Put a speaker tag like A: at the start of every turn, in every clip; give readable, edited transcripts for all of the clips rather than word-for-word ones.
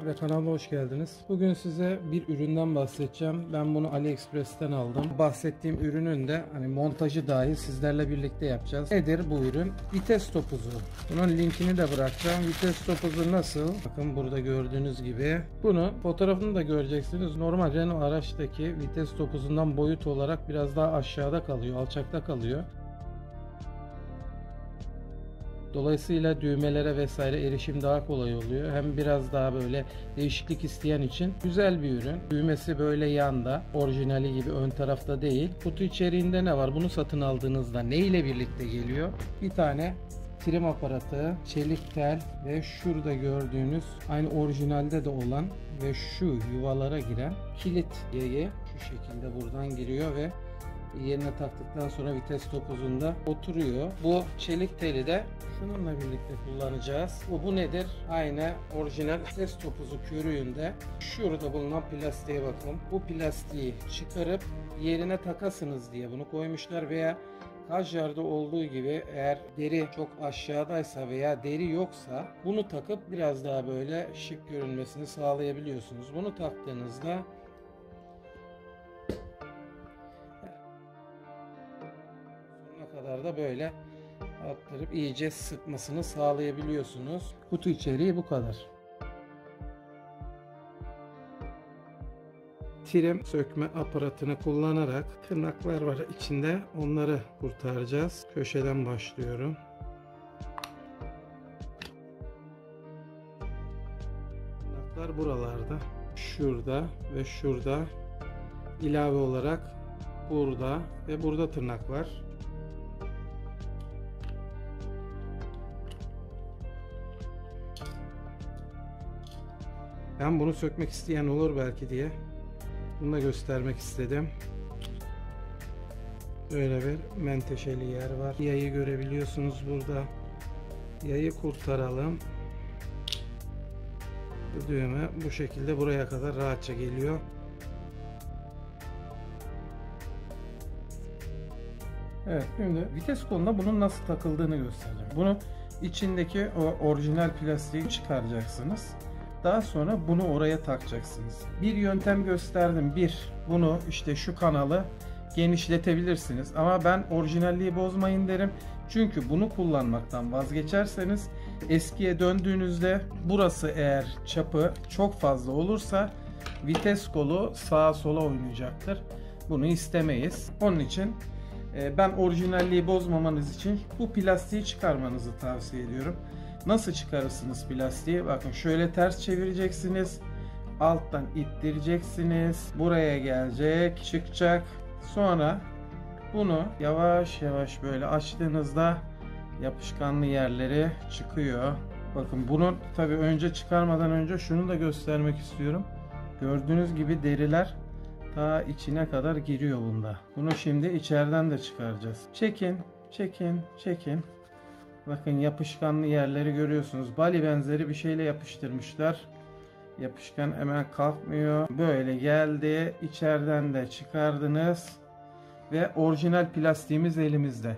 A: ve kanalıma hoş geldiniz. Bugün size bir üründen bahsedeceğim. Ben bunu AliExpress'ten aldım. Bahsettiğim ürünün de montajı dahil sizlerle birlikte yapacağız. Nedir bu ürün? Vites topuzu. Bunun linkini de bırakacağım. Vites topuzu nasıl? Bakın burada gördüğünüz gibi. Bunu fotoğrafını da göreceksiniz. Normal Renault araçtaki vites topuzundan boyut olarak biraz daha aşağıda kalıyor, alçakta kalıyor. Dolayısıyla düğmelere vesaire erişim daha kolay oluyor. Hem biraz daha böyle değişiklik isteyen için güzel bir ürün. Düğmesi böyle yanda, orijinali gibi ön tarafta değil. Kutu içeriğinde ne var? Bunu satın aldığınızda ne ile birlikte geliyor? Bir tane trim aparatı, çelik tel ve şurada gördüğünüz aynı orijinalde de olan ve şu yuvalara giren kilit yayı şu şekilde buradan giriyor ve yerine taktıktan sonra vites topuzunda oturuyor. Bu çelik teli de şununla birlikte kullanacağız. Bu nedir? Aynı orijinal vites topuzu körüğünde şurada bulunan plastiğe bakın. Bu plastiği çıkarıp yerine takasınız diye bunu koymuşlar veya Kajyar'da olduğu gibi eğer deri çok aşağıdaysa veya deri yoksa bunu takıp biraz daha böyle şık görünmesini sağlayabiliyorsunuz. Bunu taktığınızda kadar da böyle attırıp iyice sıkmasını sağlayabiliyorsunuz. Kutu içeriği bu kadar. Trim sökme aparatını kullanarak tırnaklar var içinde, onları kurtaracağız. Köşeden başlıyorum. Tırnaklar buralarda, şurada ve şurada, ilave olarak burada ve burada tırnak var. Ben bunu sökmek isteyen olur belki diye bunu da göstermek istedim. Böyle bir menteşeli yer var. Yayı görebiliyorsunuz burada. Yayı kurtaralım. Bu düğme bu şekilde buraya kadar rahatça geliyor. Evet, şimdi vites koluna bunun nasıl takıldığını göstereceğim. Bunu içindeki o orijinal plastiği çıkaracaksınız. Daha sonra bunu oraya takacaksınız. Bir yöntem gösterdim. Bunu işte şu kanalı genişletebilirsiniz. Ama ben orijinalliği bozmayın derim. Çünkü bunu kullanmaktan vazgeçerseniz eskiye döndüğünüzde burası eğer çapı çok fazla olursa vites kolu sağa sola oynayacaktır. Bunu istemeyiz. Onun için ben orijinalliği bozmamanız için bu plastiği çıkarmanızı tavsiye ediyorum. Nasıl çıkarırsınız plastiği? Bakın şöyle ters çevireceksiniz. Alttan ittireceksiniz. Buraya gelecek, çıkacak. Sonra bunu yavaş yavaş böyle açtığınızda yapışkanlı yerleri çıkıyor. Bakın bunun tabii önce çıkarmadan önce şunu da göstermek istiyorum. Gördüğünüz gibi deriler ta içine kadar giriyor bunda. Bunu şimdi içeriden de çıkaracağız. Çekin, çekin, çekin. Bakın yapışkanlı yerleri görüyorsunuz. Bali benzeri bir şeyle yapıştırmışlar. Yapışkan hemen kalkmıyor. Böyle geldi. İçeriden de çıkardınız. Ve orijinal plastiğimiz elimizde.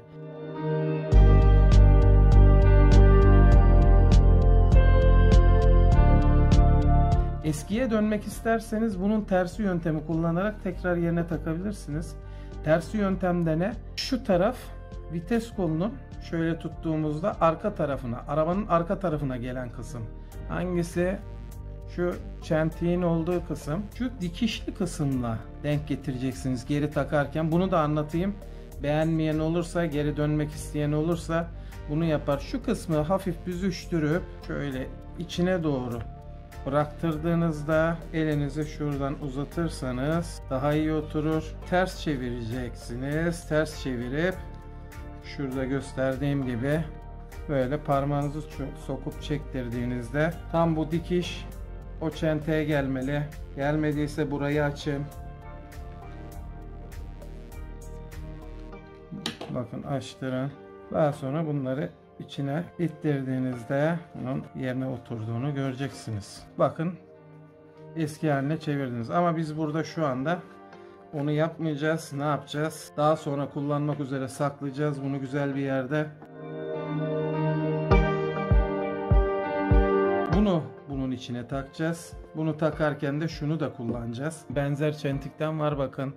A: Eskiye dönmek isterseniz bunun tersi yöntemi kullanarak tekrar yerine takabilirsiniz. Tersi yöntemde ne? Şu taraf vites kolunun şöyle tuttuğumuzda arka tarafına, arabanın arka tarafına gelen kısım. Hangisi? Şu çentiğin olduğu kısım. Şu dikişli kısımla denk getireceksiniz geri takarken. Bunu da anlatayım. Beğenmeyen olursa, geri dönmek isteyen olursa bunu yapar. Şu kısmı hafif büzüştürüp şöyle içine doğru bıraktırdığınızda elinizi şuradan uzatırsanız daha iyi oturur. Ters çevireceksiniz. Ters çevirip şurada gösterdiğim gibi böyle parmağınızı sokup çektirdiğinizde tam bu dikiş o çenteye gelmeli. Gelmediyse burayı açın. Bakın açtırın. Daha sonra bunları içine ittirdiğinizde bunun yerine oturduğunu göreceksiniz. Bakın eski haline çevirdiniz. Ama biz burada şu anda onu yapmayacağız. Ne yapacağız? Daha sonra kullanmak üzere saklayacağız bunu güzel bir yerde. Bunun içine takacağız. Bunu takarken de şunu da kullanacağız. Benzer çentikten var bakın.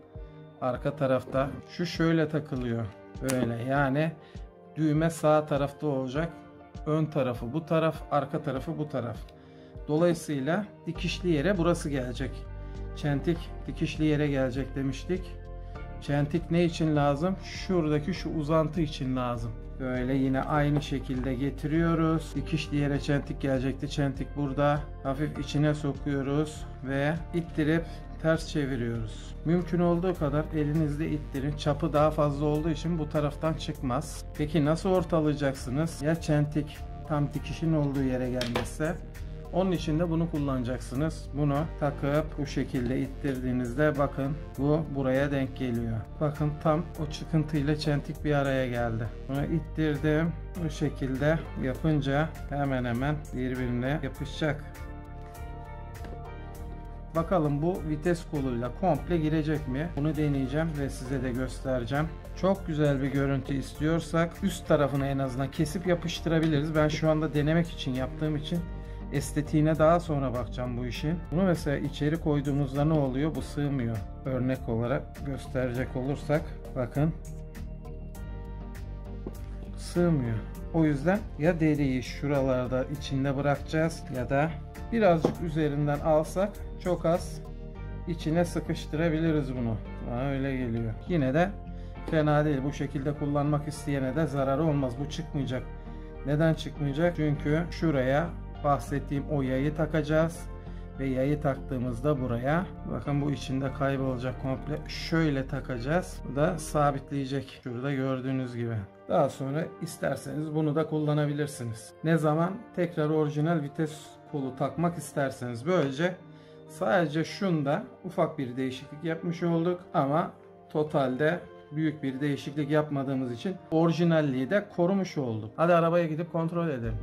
A: Arka tarafta. Şu şöyle takılıyor. Böyle yani düğme sağ tarafta olacak. Ön tarafı bu taraf, arka tarafı bu taraf. Dolayısıyla dikişli yere burası gelecek. Çentik dikişli yere gelecek demiştik. Çentik ne için lazım? Şuradaki şu uzantı için lazım. Böyle yine aynı şekilde getiriyoruz. Dikişli yere çentik gelecekti. Çentik burada. Hafif içine sokuyoruz ve ittirip ters çeviriyoruz. Mümkün olduğu kadar elinizde ittirin. Çapı daha fazla olduğu için bu taraftan çıkmaz. Peki nasıl ortalayacaksınız? Ya çentik tam dikişin olduğu yere gelmezse? Onun için de bunu kullanacaksınız. Bunu takıp bu şekilde ittirdiğinizde bakın bu buraya denk geliyor. Bakın tam o çıkıntıyla çentik bir araya geldi. Bunu ittirdim. Bu şekilde yapınca hemen hemen birbirine yapışacak. Bakalım bu vites koluyla komple girecek mi? Bunu deneyeceğim ve size de göstereceğim. Çok güzel bir görüntü istiyorsak üst tarafını en azından kesip yapıştırabiliriz. Ben şu anda denemek için yaptığım için estetiğine daha sonra bakacağım bu işin. Bunu mesela içeri koyduğumuzda ne oluyor? Bu sığmıyor. Örnek olarak gösterecek olursak bakın sığmıyor. O yüzden ya deriyi şuralarda içinde bırakacağız ya da birazcık üzerinden alsak çok az içine sıkıştırabiliriz bunu. Bana öyle geliyor. Yine de fena değil. Bu şekilde kullanmak isteyene de zararı olmaz. Bu çıkmayacak. Neden çıkmayacak? Çünkü şuraya bahsettiğim o yayı takacağız. Ve yayı taktığımızda buraya bakın bu içinde kaybolacak komple. Şöyle takacağız. Bu da sabitleyecek. Şurada gördüğünüz gibi. Daha sonra isterseniz bunu da kullanabilirsiniz. Ne zaman tekrar orijinal vites kolu takmak isterseniz. Böylece sadece şunda ufak bir değişiklik yapmış olduk ama totalde büyük bir değişiklik yapmadığımız için orijinalliği de korumuş olduk. Hadi arabaya gidip kontrol edelim.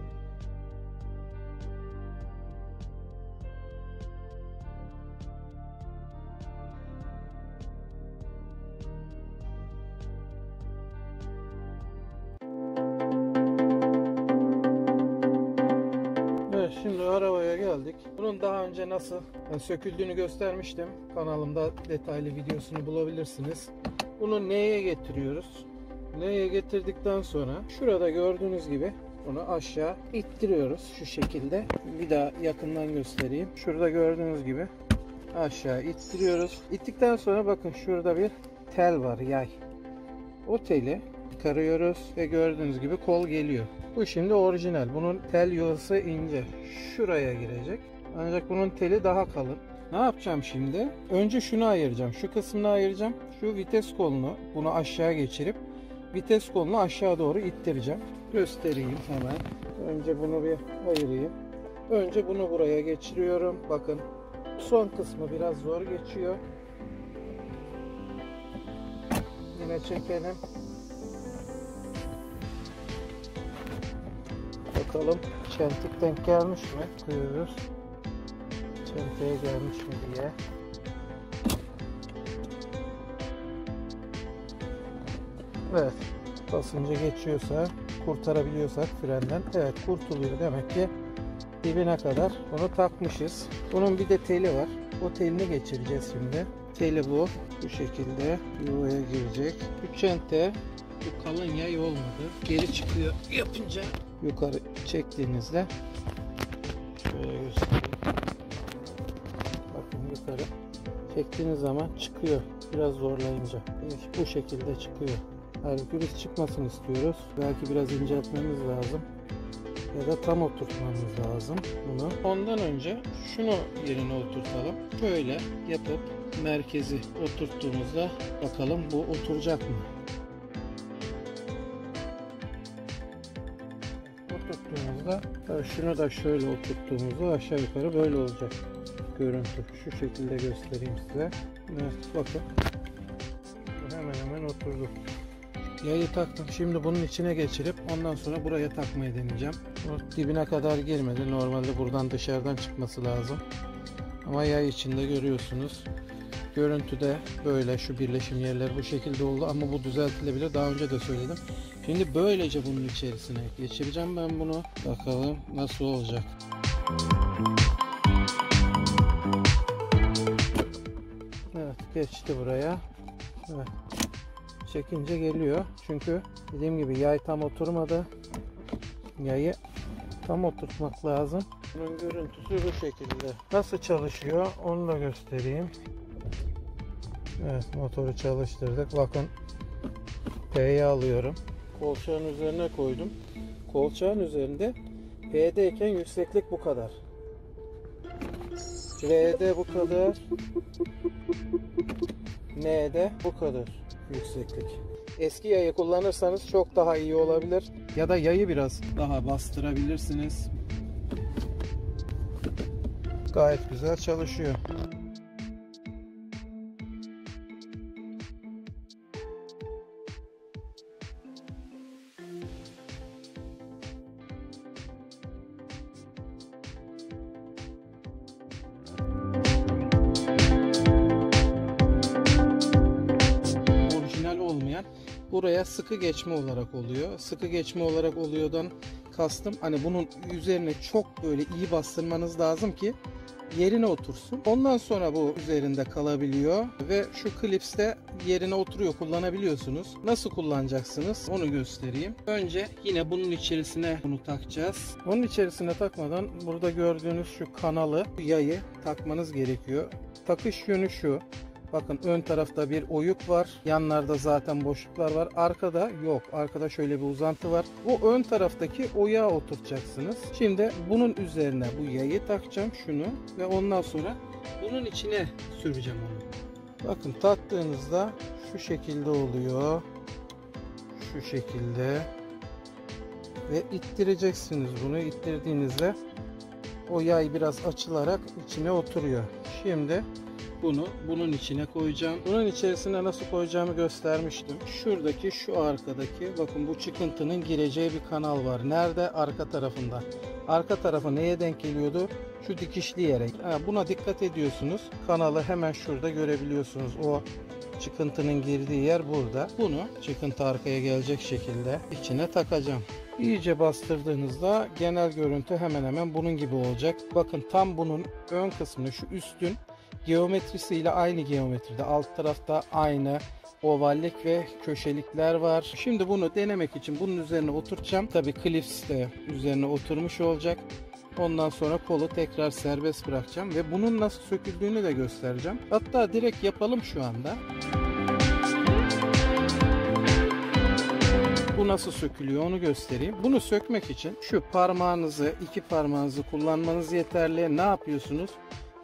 A: Şimdi arabaya geldik. Bunun daha önce nasıl söküldüğünü göstermiştim. Kanalımda detaylı videosunu bulabilirsiniz. Bunu N'ye getiriyoruz. N'ye getirdikten sonra şurada gördüğünüz gibi bunu aşağı ittiriyoruz şu şekilde. Bir daha yakından göstereyim. Şurada gördüğünüz gibi aşağı ittiriyoruz. İttikten sonra bakın şurada bir tel var, yay. O teli çıkarıyoruz ve gördüğünüz gibi kol geliyor. Bu şimdi orijinal. Bunun tel yuvası ince. Şuraya girecek. Ancak bunun teli daha kalın. Ne yapacağım şimdi? Önce şunu ayıracağım. Şu kısmını ayıracağım. Şu vites kolunu bunu aşağı geçirip vites kolunu aşağı doğru ittireceğim. Göstereyim hemen. Önce bunu bir ayırayım. Önce bunu buraya geçiriyorum. Bakın son kısmı biraz zor geçiyor. Yine çekelim. Bakalım çentik denk gelmiş mi? Koyuyoruz. Çentiğe gelmiş mi diye. Evet. Basınca geçiyorsa, kurtarabiliyorsak frenden. Evet, kurtuluyor. Demek ki dibine kadar bunu takmışız. Bunun bir de teli var. O telini geçireceğiz şimdi. Teli bu. Bu şekilde yuvaya girecek. Bu çente bu kalın yay olmadı. Geri çıkıyor yapınca yukarı çektiğinizde şöyle göstereyim. Bakın yukarı çektiğiniz zaman çıkıyor. Biraz zorlayınca. Bu şekilde çıkıyor. Halbuki biz çıkmasını istiyoruz. Belki biraz inceltmemiz lazım. Ya da tam oturtmamız lazım bunu. Ondan önce şunu yerine oturtalım. Şöyle yapıp merkezi oturttuğumuzda bakalım bu oturacak mı? Oturttuğumuzda şunu da şöyle oturttuğumuzda aşağı yukarı böyle olacak görüntü. Şu şekilde göstereyim size. Evet, bakın. Hemen hemen oturdu. Yayı taktım. Şimdi bunun içine geçirip ondan sonra buraya takmayı deneyeceğim. O dibine kadar girmedi. Normalde buradan dışarıdan çıkması lazım. Ama yay içinde görüyorsunuz. Görüntüde böyle şu birleşim yerleri bu şekilde oldu ama bu düzeltilebilir. Daha önce de söyledim. Şimdi böylece bunun içerisine geçireceğim ben bunu. Bakalım nasıl olacak. geçti buraya. Evet. Çekince geliyor. Çünkü dediğim gibi yay tam oturmadı. Yayı tam oturtmak lazım. Bunun görüntüsü bu şekilde. Nasıl çalışıyor onu da göstereyim. Evet, motoru çalıştırdık. Bakın P'yi alıyorum. Kolçağın üzerine koydum. Kolçağın üzerinde P'deyken yükseklik bu kadar. R'de bu kadar. N'de bu kadar yükseklik. Eski yayı kullanırsanız çok daha iyi olabilir. Ya da yayı biraz daha bastırabilirsiniz. Gayet güzel çalışıyor. Olmayan buraya sıkı geçme olarak oluyor. Sıkı geçme olarak oluyordan kastım hani bunun üzerine çok böyle iyi bastırmanız lazım ki yerine otursun. Ondan sonra bu üzerinde kalabiliyor ve şu klips de yerine oturuyor, kullanabiliyorsunuz. Nasıl kullanacaksınız onu göstereyim. Önce yine bunun içerisine bunu takacağız. Onun içerisine takmadan burada gördüğünüz şu kanalı, yayı takmanız gerekiyor. Takış yönü şu. Bakın ön tarafta bir oyuk var. Yanlarda zaten boşluklar var. Arkada yok. Arkada şöyle bir uzantı var. Bu ön taraftaki oyağı oturtacaksınız. Şimdi bunun üzerine bu yayı takacağım. Şunu. Ve ondan sonra bunun içine süreceğim onu. Bakın taktığınızda şu şekilde oluyor. Şu şekilde. Ve ittireceksiniz bunu. İttirdiğinizde o yay biraz açılarak içine oturuyor. Şimdi bunu bunun içine koyacağım. Bunun içerisine nasıl koyacağımı göstermiştim. Şuradaki şu arkadaki bakın bu çıkıntının gireceği bir kanal var. Nerede? Arka tarafında. Arka tarafı neye denk geliyordu? Şu dikişli yere. Buna dikkat ediyorsunuz. Kanalı hemen şurada görebiliyorsunuz. O çıkıntının girdiği yer burada. Bunu çıkıntı arkaya gelecek şekilde içine takacağım. İyice bastırdığınızda genel görüntü hemen hemen bunun gibi olacak. Bakın tam bunun ön kısmını şu üstün geometrisiyle aynı geometride. Alt tarafta aynı ovallik ve köşelikler var. Şimdi bunu denemek için bunun üzerine oturtacağım. Tabi klips de üzerine oturmuş olacak. Ondan sonra kolu tekrar serbest bırakacağım ve bunun nasıl söküldüğünü de göstereceğim. Hatta direkt yapalım şu anda. Bu nasıl sökülüyor onu göstereyim. Bunu sökmek için şu parmağınızı, iki parmağınızı kullanmanız yeterli. Ne yapıyorsunuz?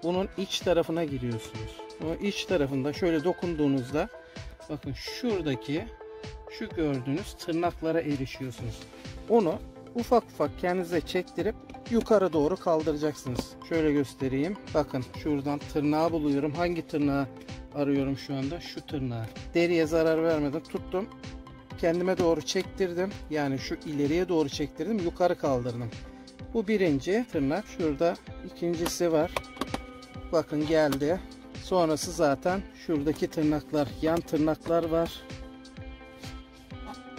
A: Bunun iç tarafına giriyorsunuz. O iç tarafında şöyle dokunduğunuzda bakın şuradaki şu gördüğünüz tırnaklara erişiyorsunuz. Onu ufak ufak kendinize çektirip yukarı doğru kaldıracaksınız. Şöyle göstereyim. Bakın şuradan tırnağı buluyorum. Hangi tırnağı arıyorum şu anda? Şu tırnağı. Deriye zarar vermeden tuttum. Kendime doğru çektirdim. Yani şu ileriye doğru çektirdim. Yukarı kaldırdım. Bu birinci tırnak. Şurada ikincisi var. Bakın geldi. Sonrası zaten şuradaki tırnaklar, yan tırnaklar var.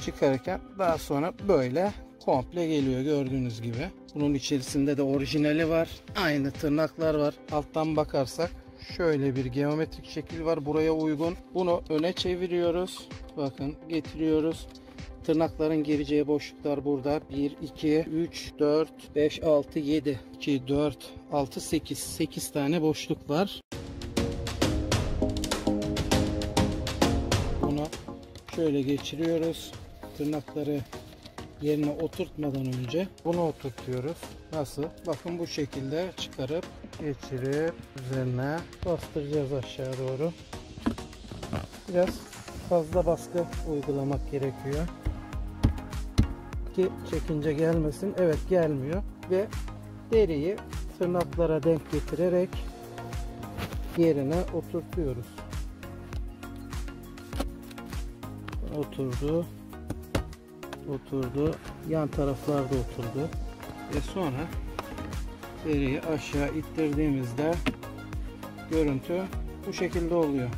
A: Çıkarırken daha sonra böyle komple geliyor gördüğünüz gibi. Bunun içerisinde de orijinali var. Aynı tırnaklar var. Alttan bakarsak şöyle bir geometrik şekil var buraya uygun. Bunu öne çeviriyoruz. Bakın getiriyoruz. Tırnakların gireceği boşluklar burada. 1, 2, 3, 4, 5, 6, 7. 2, 4, 6, 8. 8 tane boşluk var. Bunu şöyle geçiriyoruz. Tırnakları yerine oturtmadan önce bunu oturtuyoruz. Nasıl? Bakın bu şekilde çıkarıp geçirip üzerine bastıracağız aşağı doğru. Biraz fazla baskı uygulamak gerekiyor ki çekince gelmesin. Evet, gelmiyor ve deriyi tırnaklara denk getirerek yerine oturtuyoruz. Oturdu. Yan taraflar da oturdu. Ve sonra deriyi aşağı ittirdiğimizde görüntü bu şekilde oluyor.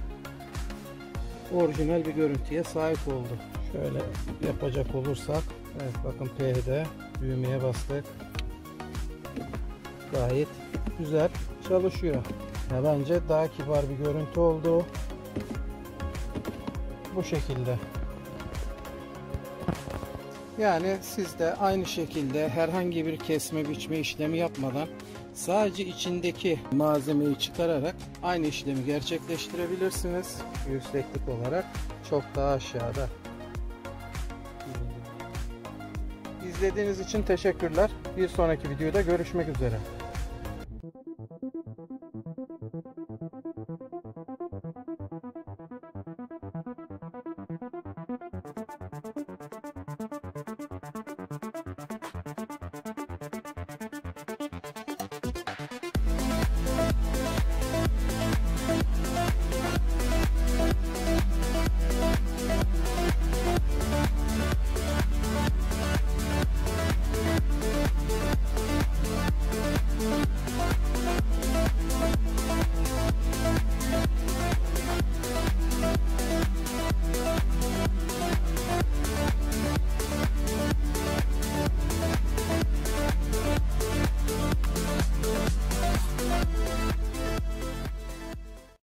A: Orijinal bir görüntüye sahip oldu. Şöyle yapacak olursak, evet bakın P'de düğmeye bastık. Gayet güzel çalışıyor. Ya bence daha kibar bir görüntü oldu. Bu şekilde. Yani siz de aynı şekilde herhangi bir kesme biçme işlemi yapmadan sadece içindeki malzemeyi çıkararak aynı işlemi gerçekleştirebilirsiniz. Yükseklik olarak çok daha aşağıda. İzlediğiniz için teşekkürler. Bir sonraki videoda görüşmek üzere.